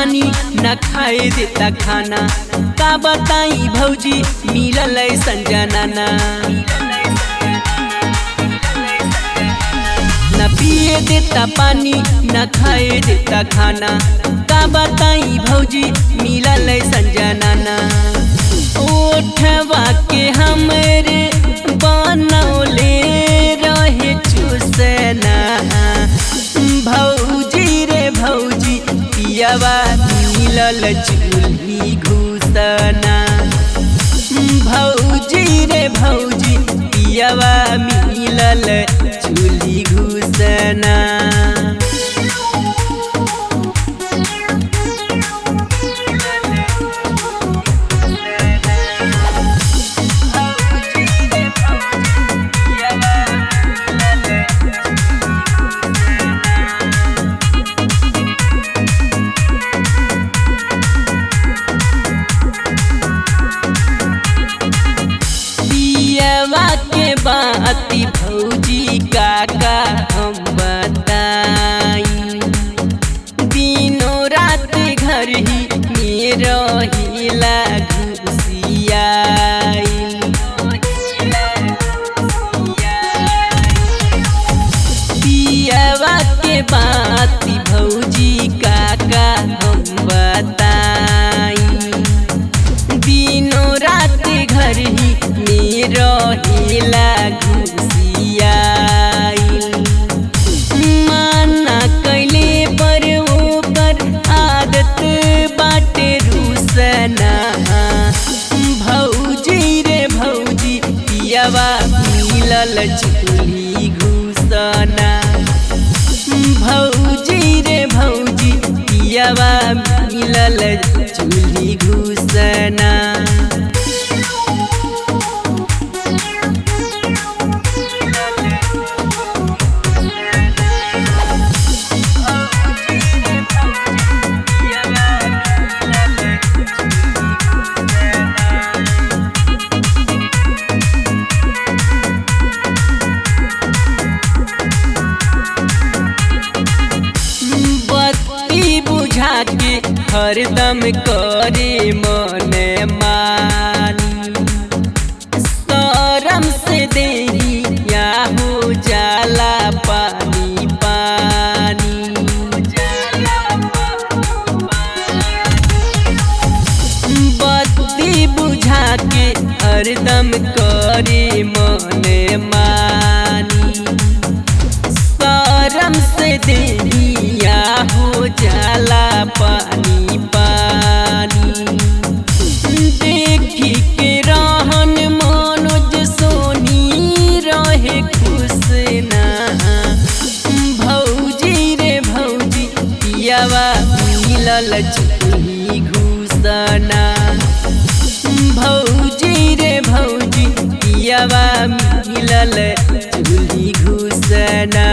पानी न खाए देता खाना। का बताई भौजी मिलल संजनाना। न पिए देता पानी न खाए देता खाना। का बताई भौजी मिलल संजनाना। ओठवा के हमरे बनौले रहे चूसना। भौजी रे भौजी पियावा मिलल चूल्ही घुसना। भौजी रे भौजी पियावा मिलल चूल्ही घुसना। के बाती भौजी काका हम बताई। दिनों रात घर ही में रहिला घुसियाई। पियावा के बाती भौजी काका हम बताई। दिनों रात घर ही में रहिला घुसियाई। माना कैले पर ओकर आदत बाटे रुसना। भौजी रे भौजी पियावा मिलल चूल्ही घुसना। भौजी रे भौजी पियावा मिलल चूल्ही घुसना। बुझा के हरदम करे मन मानी। शरम से देहिया हो जाला पानी पानी। बत्ती बुझा के हरदम करे मन मानी। शरम से देहिया हो जाला पानी पानी। देखी के रहन मनोज सोनी रहे खुशना। भौजी रे भौजी पियावा मिलल चूल्ही घुसना। भौजी रे भौजी पियावा मिलल चूल्ही घुसना।